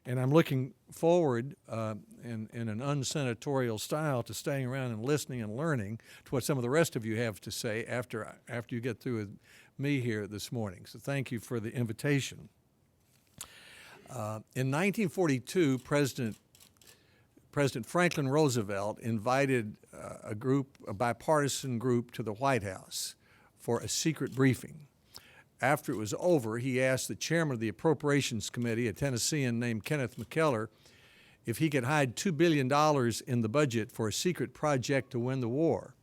And I'm looking forward in an unsenatorial style to staying around and listening and learning to what some of the rest of you have to say after you get through with me here this morning. So thank you for the invitation. In 1942, President Franklin Roosevelt invited a bipartisan group to the White House for a secret briefing. After it was over, he asked the chairman of the Appropriations Committee, a Tennessean named Kenneth McKellar, if he could hide $2 billion in the budget for a secret project to win the war.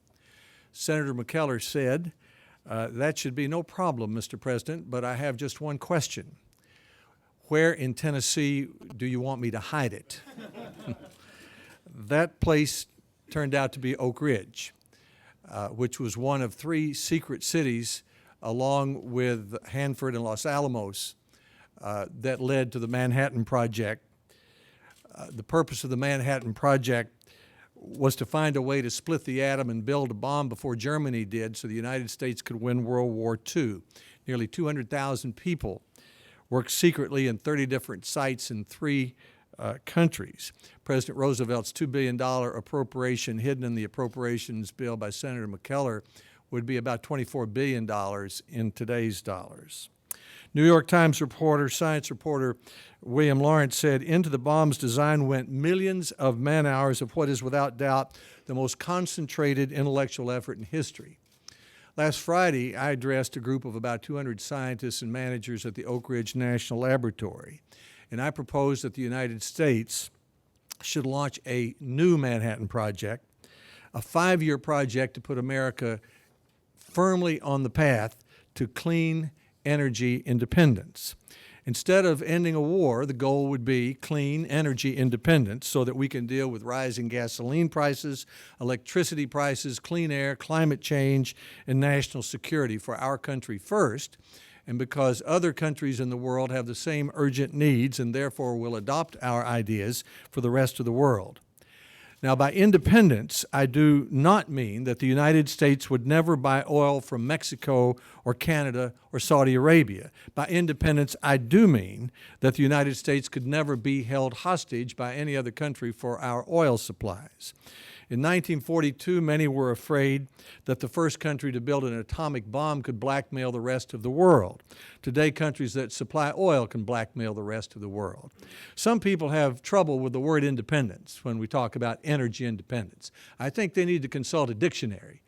Senator McKellar said, that should be no problem, Mr. President, but I have just one question. Where in Tennessee do you want me to hide it? That place turned out to be Oak Ridge, which was one of 3 secret cities along with Hanford and Los Alamos that led to the Manhattan Project. The purpose of the Manhattan Project was to find a way to split the atom and build a bomb before Germany did so the United States could win World War II. Nearly 200,000 people worked secretly in 30 different sites in 3 countries. President Roosevelt's $2 billion appropriation hidden in the appropriations bill by Senator McKellar would be about $24 billion in today's dollars. New York Times science reporter William Lawrence said, into the bomb's design went millions of man-hours of what is without doubt the most concentrated intellectual effort in history. Last Friday, I addressed a group of about 200 scientists and managers at the Oak Ridge National Laboratory, and I proposed that the United States should launch a new Manhattan Project, a 5-year project to put America firmly on the path to clean energy independence. Instead of ending a war, the goal would be clean energy independence so that we can deal with rising gasoline prices, electricity prices, clean air, climate change, and national security for our country first, and because other countries in the world have the same urgent needs and therefore will adopt our ideas for the rest of the world. Now, by independence, I do not mean that the United States would never buy oil from Mexico or Canada or Saudi Arabia. By independence, I do mean that the United States could never be held hostage by any other country for our oil supplies. In 1942, many were afraid that the first country to build an atomic bomb could blackmail the rest of the world. Today, countries that supply oil can blackmail the rest of the world. Some people have trouble with the word independence when we talk about energy independence. I think they need to consult a dictionary.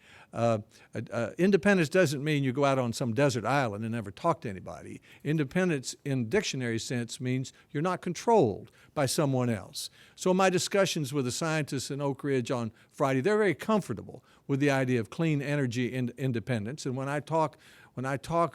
Independence doesn't mean you go out on some desert island and never talk to anybody. Independence in dictionary sense means you're not controlled by someone else. So my discussions with the scientists in Oak Ridge on Friday, they're very comfortable with the idea of clean energy independence. And when I talk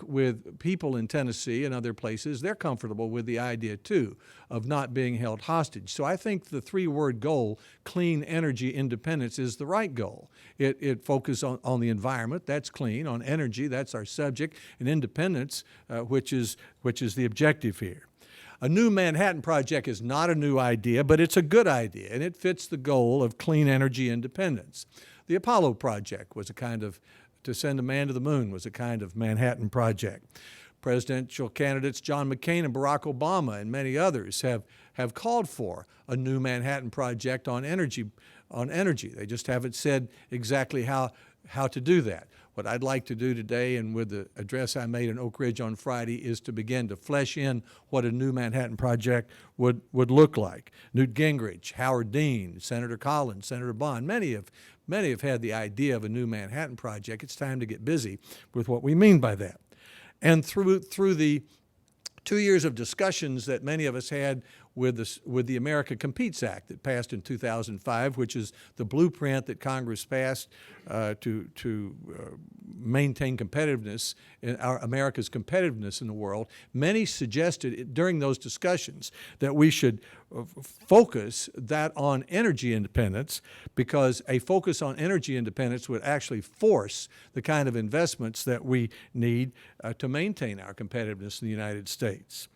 with people in Tennessee and other places, they're comfortable with the idea, too, of not being held hostage. So I think the 3-word goal, clean energy independence, is the right goal. It focuses on the environment, that's clean, on energy, that's our subject, and independence, which is the objective here. A new Manhattan Project is not a new idea, but it's a good idea, and it fits the goal of clean energy independence. The Apollo Project was to send a man to the moon was a kind of Manhattan Project. Presidential candidates John McCain and Barack Obama and many others have called for a new Manhattan Project on energy. They just haven't said exactly how to do that. What I'd like to do today, and with the address I made in Oak Ridge on Friday, is to begin to flesh in what a new Manhattan Project would look like. Newt Gingrich, Howard Dean, Senator Collins, Senator Bond, many have had the idea of a new Manhattan Project. It's time to get busy with what we mean by that. And through the 2 years of discussions that many of us had with the America Competes Act that passed in 2005, which is the blueprint that Congress passed to maintain competitiveness, America's competitiveness in the world. Many suggested during those discussions that we should focus that on energy independence, because a focus on energy independence would actually force the kind of investments that we need to maintain our competitiveness in the United States.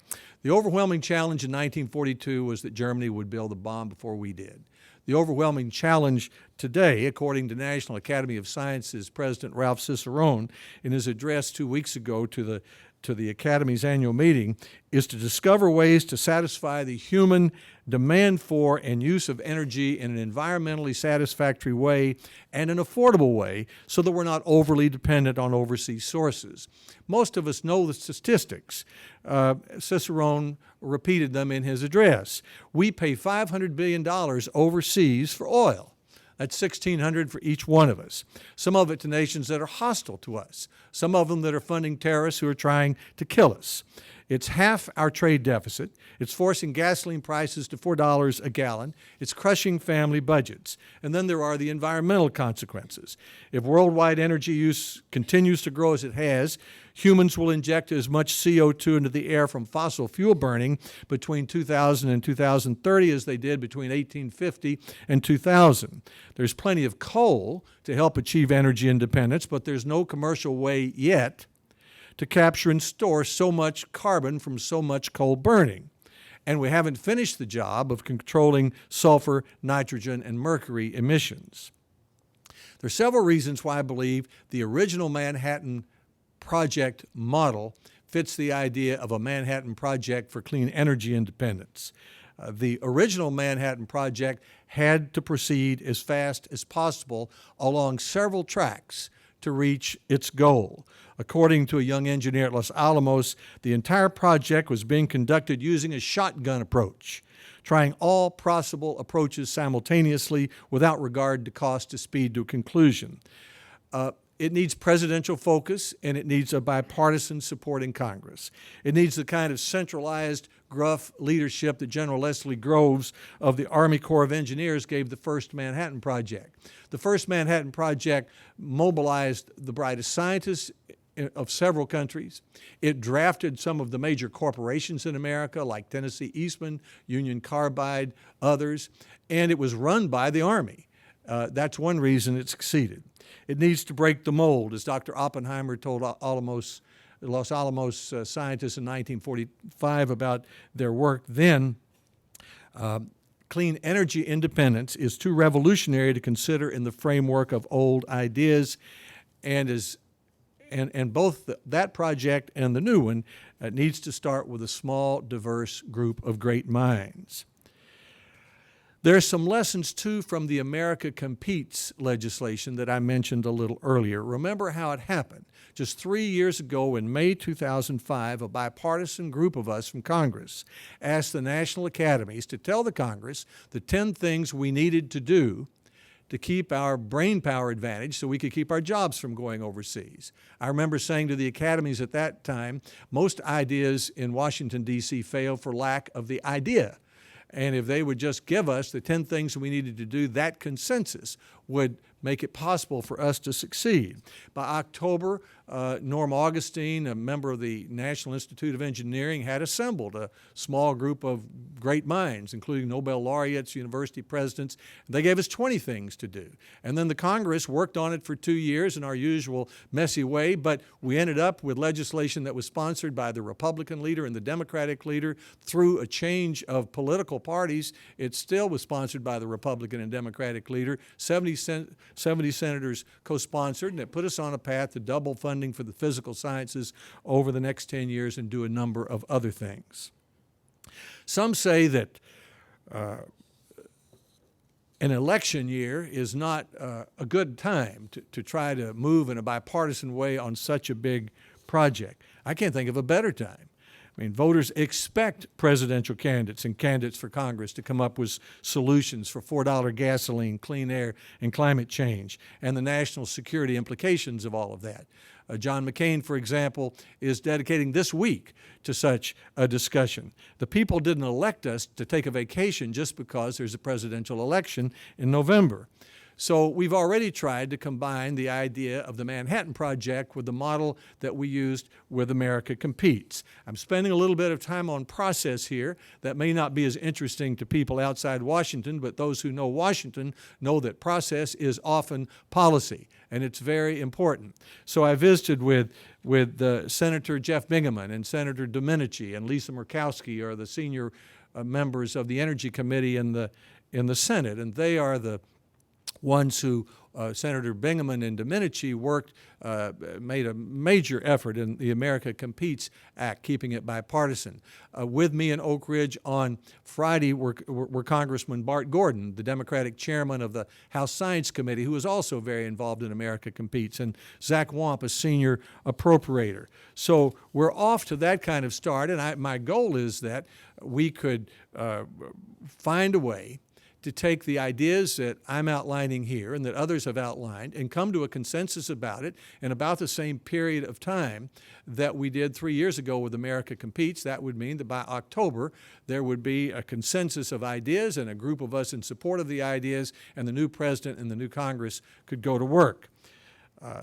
The overwhelming challenge in 1942 was that Germany would build a bomb before we did. The overwhelming challenge today, according to National Academy of Sciences President Ralph Cicerone, in his address 2 weeks ago to to the Academy's annual meeting is to discover ways to satisfy the human demand for and use of energy in an environmentally satisfactory way and an affordable way so that we're not overly dependent on overseas sources. Most of us know the statistics. Cicerone repeated them in his address. We pay $500 billion overseas for oil. That's $1,600 for each one of us. Some of it to nations that are hostile to us. Some of them that are funding terrorists who are trying to kill us. It's half our trade deficit. It's forcing gasoline prices to $4 a gallon. It's crushing family budgets. And then there are the environmental consequences. If worldwide energy use continues to grow as it has, humans will inject as much CO2 into the air from fossil fuel burning between 2000 and 2030 as they did between 1850 and 2000. There's plenty of coal to help achieve energy independence, but there's no commercial way yet to capture and store so much carbon from so much coal burning. And we haven't finished the job of controlling sulfur, nitrogen, and mercury emissions. There are several reasons why I believe the original Manhattan Project model fits the idea of a Manhattan Project for clean energy independence. The original Manhattan Project had to proceed as fast as possible along several tracks to reach its goal. According to a young engineer at Los Alamos, the entire project was being conducted using a shotgun approach, trying all possible approaches simultaneously without regard to cost to speed to a conclusion. It needs presidential focus, and it needs a bipartisan support in Congress. It needs the kind of centralized, gruff leadership that General Leslie Groves of the Army Corps of Engineers gave the first Manhattan Project. The first Manhattan Project mobilized the brightest scientists of several countries. It drafted some of the major corporations in America, like Tennessee Eastman, Union Carbide, others, and it was run by the Army. That's one reason it succeeded. It needs to break the mold, as Dr. Oppenheimer told Los Alamos scientists in 1945 about their work then. Clean energy independence is too revolutionary to consider in the framework of old ideas, and both that project and the new one needs to start with a small, diverse group of great minds. There are some lessons, too, from the America Competes legislation that I mentioned a little earlier. Remember how it happened. Just 3 years ago, in May 2005, a bipartisan group of us from Congress asked the national academies to tell the Congress the 10 things we needed to do to keep our brain power advantage so we could keep our jobs from going overseas. I remember saying to the academies at that time, most ideas in Washington, D.C. fail for lack of the idea. And if they would just give us the 10 things we needed to do, that consensus would make it possible for us to succeed. By October, Norm Augustine, a member of the National Institute of Engineering, had assembled a small group of great minds, including Nobel laureates, university presidents. They gave us 20 things to do. And then the Congress worked on it for 2 years in our usual messy way, but we ended up with legislation that was sponsored by the Republican leader and the Democratic leader. Through a change of political parties, it still was sponsored by the Republican and Democratic leader. 70 senators co-sponsored, and it put us on a path to double funding for the physical sciences over the next 10 years and do a number of other things. Some say that an election year is not a good time to try to move in a bipartisan way on such a big project. I can't think of a better time. I mean, voters expect presidential candidates and candidates for Congress to come up with solutions for $4 gasoline, clean air, and climate change, and the national security implications of all of that. John McCain, for example, is dedicating this week to such a discussion. The people didn't elect us to take a vacation just because there's a presidential election in November. So we've already tried to combine the idea of the Manhattan Project with the model that we used with America Competes. I'm spending a little bit of time on process here. That may not be as interesting to people outside Washington, but those who know Washington know that process is often policy, and it's very important. So I visited with Senator Jeff Bingaman and Senator Domenici and Lisa Murkowski are the senior members of the Energy Committee in the Senate, and they are the ones who Senator Bingaman and Domenici made a major effort in the America Competes Act, keeping it bipartisan. With me in Oak Ridge on Friday were Congressman Bart Gordon, the Democratic chairman of the House Science Committee, who was also very involved in America Competes, and Zach Wamp, a senior appropriator. So we're off to that kind of start, and my goal is that we could find a way to take the ideas that I'm outlining here and that others have outlined and come to a consensus about it in about the same period of time that we did 3 years ago with America Competes. That would mean that by October there would be a consensus of ideas and a group of us in support of the ideas, and the new president and the new Congress could go to work.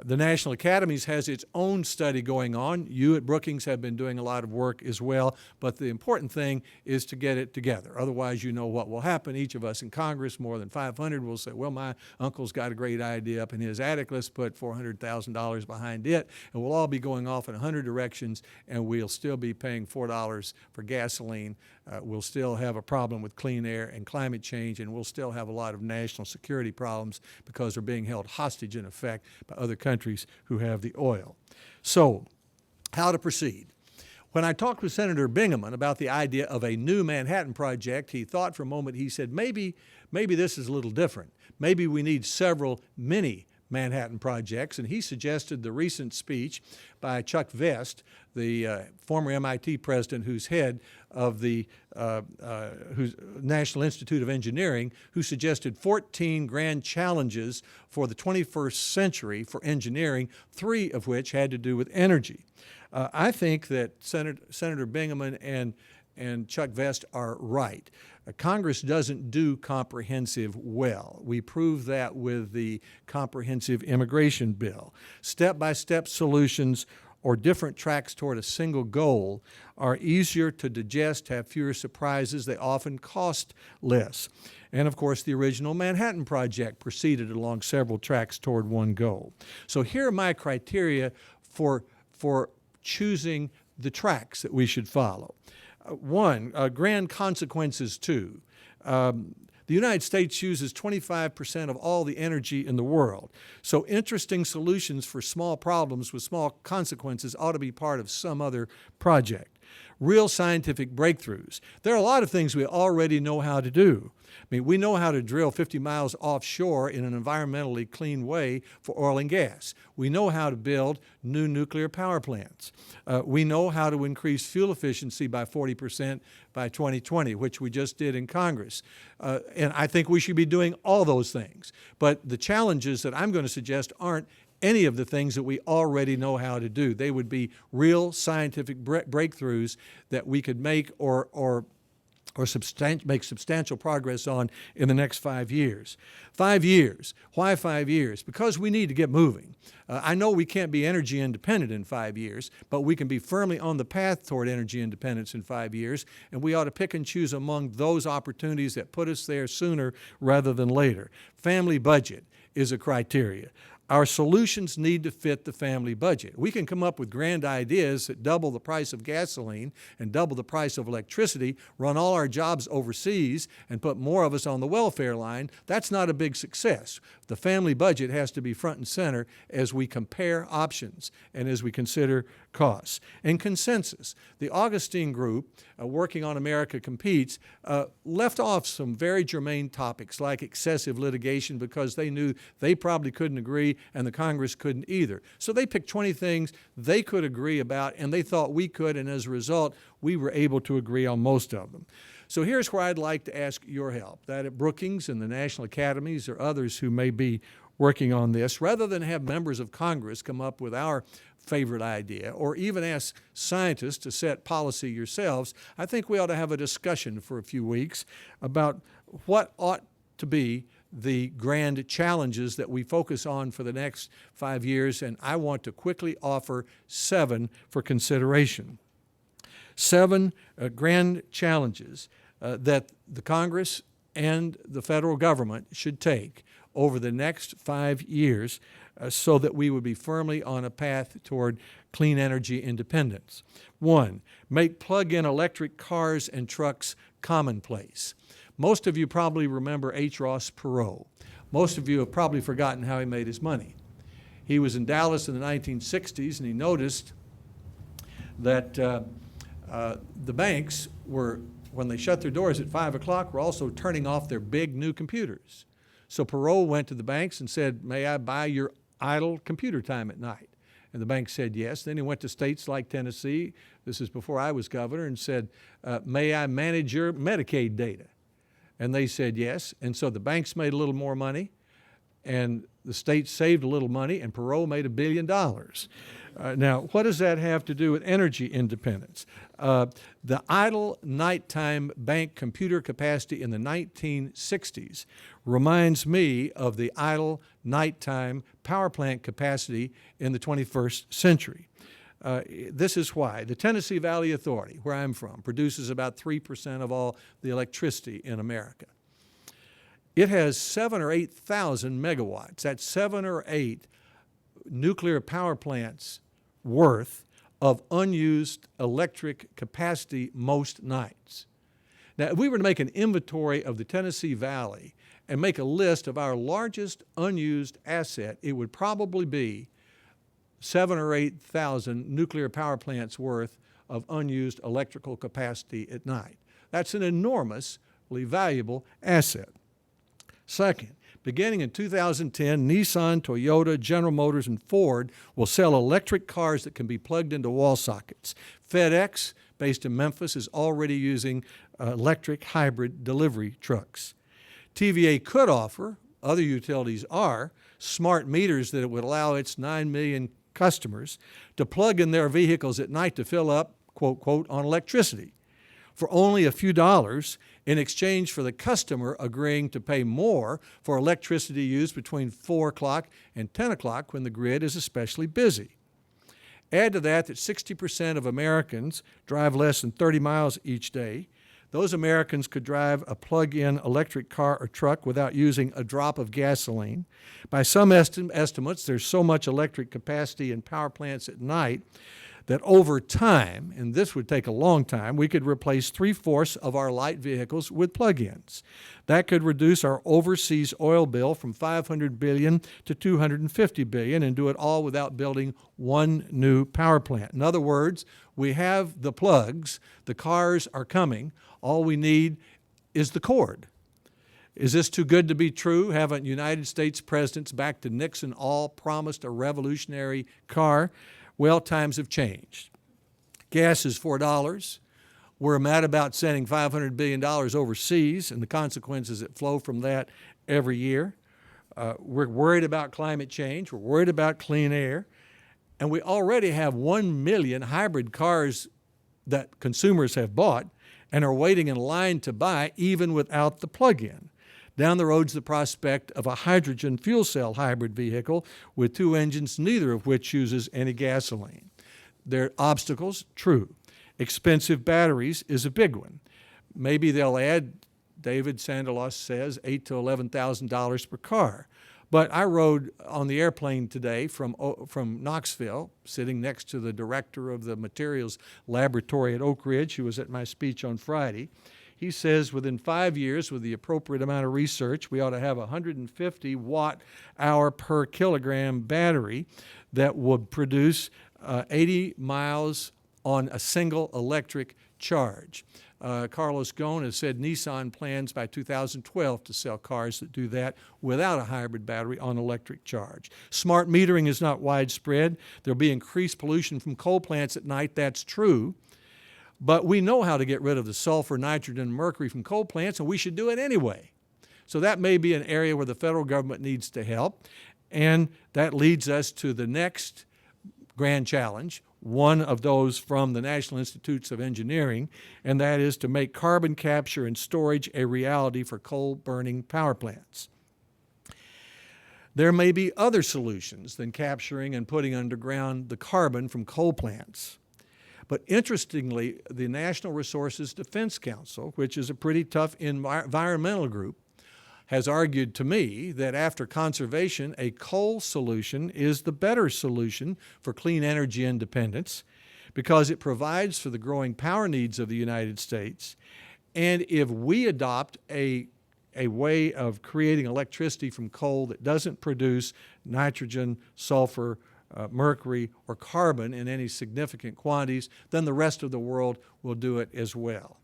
The National Academies has its own study going on. You at Brookings have been doing a lot of work as well, but the important thing is to get it together. Otherwise, you know what will happen. Each of us in Congress, more than 500, will say, well, my uncle's got a great idea up in his attic. Let's put $400,000 behind it, and we'll all be going off in 100 directions, and we'll still be paying $4 for gasoline. We'll still have a problem with clean air and climate change, and we'll still have a lot of national security problems because we're being held hostage, in effect, by other countries who have the oil. So, how to proceed? When I talked with Senator Bingaman about the idea of a new Manhattan Project, he thought for a moment. He said, maybe this is a little different. Maybe we need several mini Manhattan projects, and he suggested the recent speech by Chuck Vest, the former MIT president who's head of the National Institute of Engineering, who suggested 14 grand challenges for the 21st century for engineering, 3 of which had to do with energy. I think that Senator Bingaman and Chuck Vest are right. Congress doesn't do comprehensive well. We proved that with the comprehensive immigration bill. Step-by-step solutions or different tracks toward a single goal are easier to digest, have fewer surprises, they often cost less. And of course, the original Manhattan Project proceeded along several tracks toward one goal. So here are my criteria for choosing the tracks that we should follow. 1, grand consequences. 2, the United States uses 25% of all the energy in the world. So interesting solutions for small problems with small consequences ought to be part of some other project. Real scientific breakthroughs. There are a lot of things we already know how to do. I mean, we know how to drill 50 miles offshore in an environmentally clean way for oil and gas. We know how to build new nuclear power plants. We know how to increase fuel efficiency by 40% by 2020, which we just did in Congress. And I think we should be doing all those things. But the challenges that I'm going to suggest aren't any of the things that we already know how to do. They would be real scientific breakthroughs that we could make or make substantial progress on in the next 5 years. 5 years. Why 5 years? Because we need to get moving. I know we can't be energy independent in 5 years, but we can be firmly on the path toward energy independence in 5 years, and we ought to pick and choose among those opportunities that put us there sooner rather than later. Family budget is a criteria. Our solutions need to fit the family budget. We can come up with grand ideas that double the price of gasoline and double the price of electricity, run all our jobs overseas, and put more of us on the welfare line. That's not a big success. The family budget has to be front and center as we compare options and as we consider costs. And consensus. The Augustine Group, working on America Competes, left off some very germane topics like excessive litigation because they knew they probably couldn't agree and the Congress couldn't either. So they picked 20 things they could agree about, and they thought we could, and as a result, we were able to agree on most of them. So here's where I'd like to ask your help, that at Brookings and the National Academies or others who may be working on this, rather than have members of Congress come up with our favorite idea or even ask scientists to set policy yourselves, I think we ought to have a discussion for a few weeks about what ought to be the grand challenges that we focus on for the next 5 years, and I want to quickly offer 7 for consideration. 7 grand challenges that the Congress and the federal government should take over the next 5 years so that we would be firmly on a path toward clean energy independence. 1, make plug-in electric cars and trucks commonplace. Most of you probably remember H. Ross Perot. Most of you have probably forgotten how he made his money. He was in Dallas in the 1960s, and he noticed that the banks were, when they shut their doors at 5 o'clock, were also turning off their big new computers. So Perot went to the banks and said, "May I buy your idle computer time at night?" And the bank said yes. Then he went to states like Tennessee, this is before I was governor, and said, "May I manage your Medicaid data?" And they said yes. And so the banks made a little more money, and the state saved a little money, and Perot made $1 billion. Now, what does that have to do with energy independence? The idle nighttime bank computer capacity in the 1960s reminds me of the idle nighttime power plant capacity in the 21st century. This is why. The Tennessee Valley Authority, where I'm from, produces about 3% of all the electricity in America. It has 7,000 or 8,000 megawatts. That's 7 or 8 nuclear power plants worth of unused electric capacity most nights. Now, if we were to make an inventory of the Tennessee Valley and make a list of our largest unused asset, it would probably be 7,000 or 8,000 nuclear power plants worth of unused electrical capacity at night. That's an enormously valuable asset. Second, beginning in 2010, Nissan, Toyota, General Motors, and Ford will sell electric cars that can be plugged into wall sockets. FedEx, based in Memphis, is already using electric hybrid delivery trucks. TVA could offer, other utilities are, smart meters that it would allow its 9 million customers to plug in their vehicles at night to fill up, quote, quote, on electricity for only a few dollars in exchange for the customer agreeing to pay more for electricity used between 4 o'clock and 10 o'clock when the grid is especially busy. Add to that 60% of Americans drive less than 30 miles each day. Those Americans could drive a plug-in electric car or truck without using a drop of gasoline. By some estimates, there's so much electric capacity in power plants at night that over time, and this would take a long time, we could replace 3/4 of our light vehicles with plug-ins. That could reduce our overseas oil bill from $500 billion to $250 billion and do it all without building one new power plant. In other words, we have the plugs, the cars are coming, all we need is the cord. Is this too good to be true? Haven't United States presidents back to Nixon all promised a revolutionary car? Well, times have changed. Gas is $4. We're mad about sending $500 billion overseas and the consequences that flow from that every year. We're worried about climate change. We're worried about clean air. And we already have 1 million hybrid cars that consumers have bought and are waiting in line to buy even without the plug-in. Down the road's the prospect of a hydrogen fuel cell hybrid vehicle with 2 engines, neither of which uses any gasoline. There are obstacles, true. Expensive batteries is a big one. Maybe they'll add, David Sandelos says, $8,000 to $11,000 per car. But I rode on the airplane today from Knoxville, sitting next to the director of the materials laboratory at Oak Ridge, who was at my speech on Friday. He says within 5 years, with the appropriate amount of research, we ought to have a 150 watt-hour per kilogram battery that would produce 80 miles on a single electric charge. Carlos Ghosn has said Nissan plans by 2012 to sell cars that do that without a hybrid battery on electric charge. Smart metering is not widespread. There'll be increased pollution from coal plants at night, that's true. But we know how to get rid of the sulfur, nitrogen, and mercury from coal plants, and we should do it anyway. So that may be an area where the federal government needs to help. And that leads us to the next grand challenge, one of those from the National Institutes of Engineering, and that is to make carbon capture and storage a reality for coal-burning power plants. There may be other solutions than capturing and putting underground the carbon from coal plants. But interestingly, the National Resources Defense Council, which is a pretty tough environmental group, has argued to me that after conservation, a coal solution is the better solution for clean energy independence because it provides for the growing power needs of the United States. And if we adopt a a way of creating electricity from coal that doesn't produce nitrogen, sulfur, mercury, or carbon in any significant quantities, then the rest of the world will do it as well.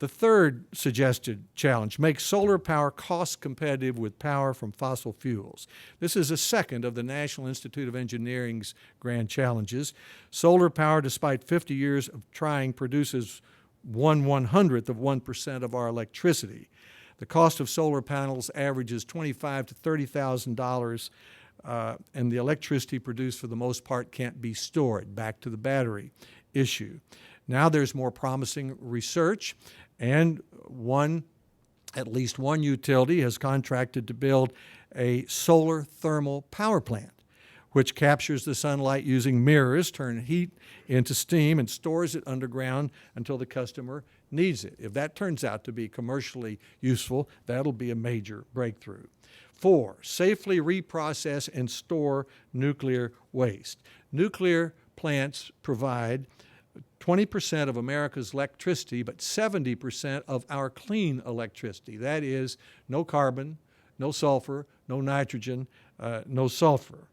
The third suggested challenge: make solar power cost competitive with power from fossil fuels. This is a second of the National Institute of Engineering's grand challenges. Solar power, despite 50 years of trying, produces 1/100th of 1% of our electricity. The cost of solar panels averages $25,000 to $30,000, and the electricity produced for the most part can't be stored. Back to the battery issue. Now there's more promising research, and at least one utility has contracted to build a solar thermal power plant, which captures the sunlight using mirrors, turn heat into steam, and stores it underground until the customer needs it. If that turns out to be commercially useful, that'll be a major breakthrough. 4, safely reprocess and store nuclear waste. Nuclear plants provide 20% of America's electricity, but 70% of our clean electricity. That is, no carbon, no sulfur, no nitrogen, no sulfur.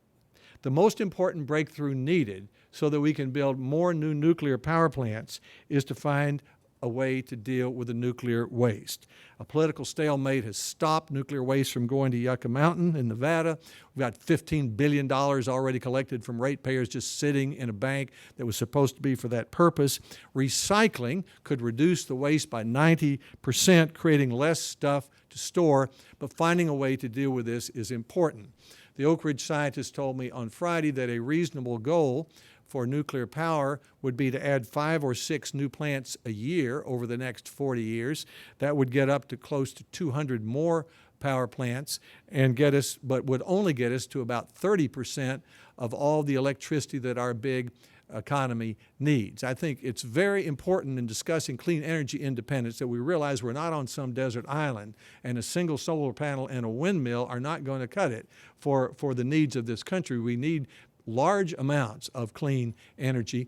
The most important breakthrough needed so that we can build more new nuclear power plants is to find a way to deal with the nuclear waste. A political stalemate has stopped nuclear waste from going to Yucca Mountain in Nevada. We've got $15 billion already collected from ratepayers just sitting in a bank that was supposed to be for that purpose. Recycling could reduce the waste by 90%, creating less stuff to store, but finding a way to deal with this is important. The Oak Ridge scientists told me on Friday that a reasonable goal for nuclear power would be to add 5 or 6 new plants a year over the next 40 years. That would get up to close to 200 more power plants and but would only get us to about 30% of all the electricity that our big economy needs. I think it's very important in discussing clean energy independence that we realize we're not on some desert island, and a single solar panel and a windmill are not going to cut it for the needs of this country. We need large amounts of clean energy.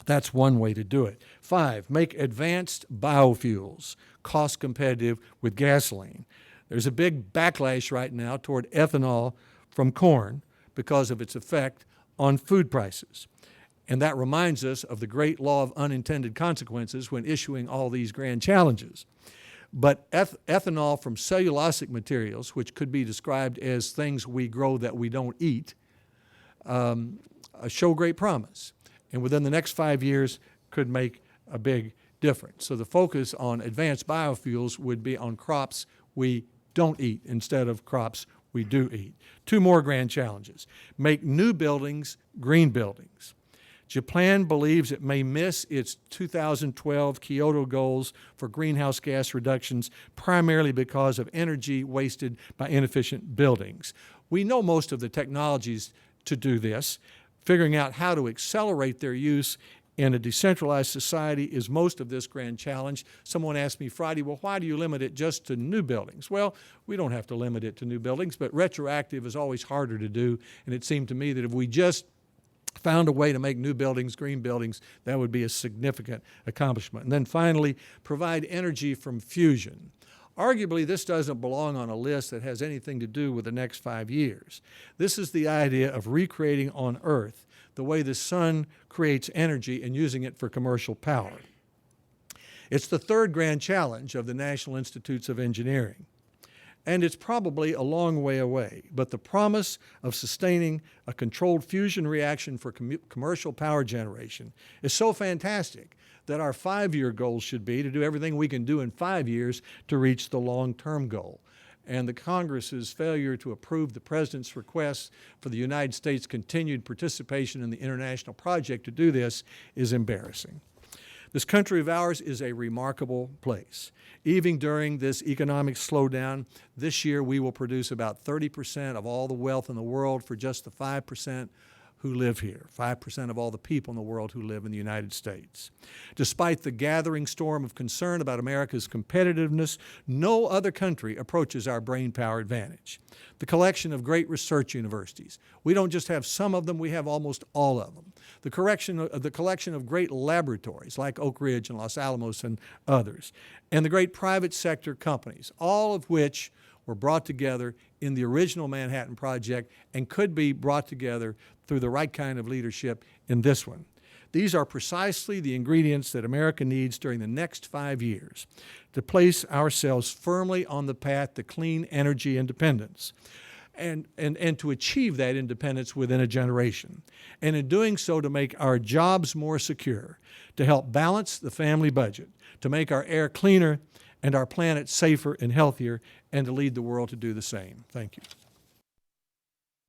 That's one way to do it. 5, make advanced biofuels cost competitive with gasoline. There's a big backlash right now toward ethanol from corn because of its effect on food prices. And that reminds us of the great law of unintended consequences when issuing all these grand challenges. But ethanol from cellulosic materials, which could be described as things we grow that we don't eat, show great promise, and within the next 5 years could make a big difference. So the focus on advanced biofuels would be on crops we don't eat instead of crops we do eat. 2 more grand challenges. Make new buildings green buildings. Japan believes it may miss its 2012 Kyoto goals for greenhouse gas reductions primarily because of energy wasted by inefficient buildings. We know most of the technologies to do this. Figuring out how to accelerate their use in a decentralized society is most of this grand challenge. Someone asked me Friday, well, why do you limit it just to new buildings? Well, we don't have to limit it to new buildings, but retroactive is always harder to do, and it seemed to me that if we just found a way to make new buildings green buildings, that would be a significant accomplishment. And then finally, provide energy from fusion. Arguably, this doesn't belong on a list that has anything to do with the next 5 years. This is the idea of recreating on Earth the way the sun creates energy and using it for commercial power. It's the third grand challenge of the National Institutes of Engineering. And it's probably a long way away, but the promise of sustaining a controlled fusion reaction for commercial power generation is so fantastic that our 5-year goal should be to do everything we can do in 5 years to reach the long-term goal. And the Congress's failure to approve the President's request for the United States' continued participation in the international project to do this is embarrassing. This country of ours is a remarkable place. Even during this economic slowdown, this year we will produce about 30% of all the wealth in the world for just the 5% who live here, 5% of all the people in the world who live in the United States. Despite the gathering storm of concern about America's competitiveness, no other country approaches our brainpower advantage. The collection of great research universities. We don't just have some of them, we have almost all of them. The collection of great laboratories like Oak Ridge and Los Alamos and others. And the great private sector companies, all of which were brought together in the original Manhattan Project and could be brought together through the right kind of leadership in this one. These are precisely the ingredients that America needs during the next 5 years to place ourselves firmly on the path to clean energy independence and to achieve that independence within a generation. And in doing so, to make our jobs more secure, to help balance the family budget, to make our air cleaner and our planet safer and healthier, and to lead the world to do the same. Thank you.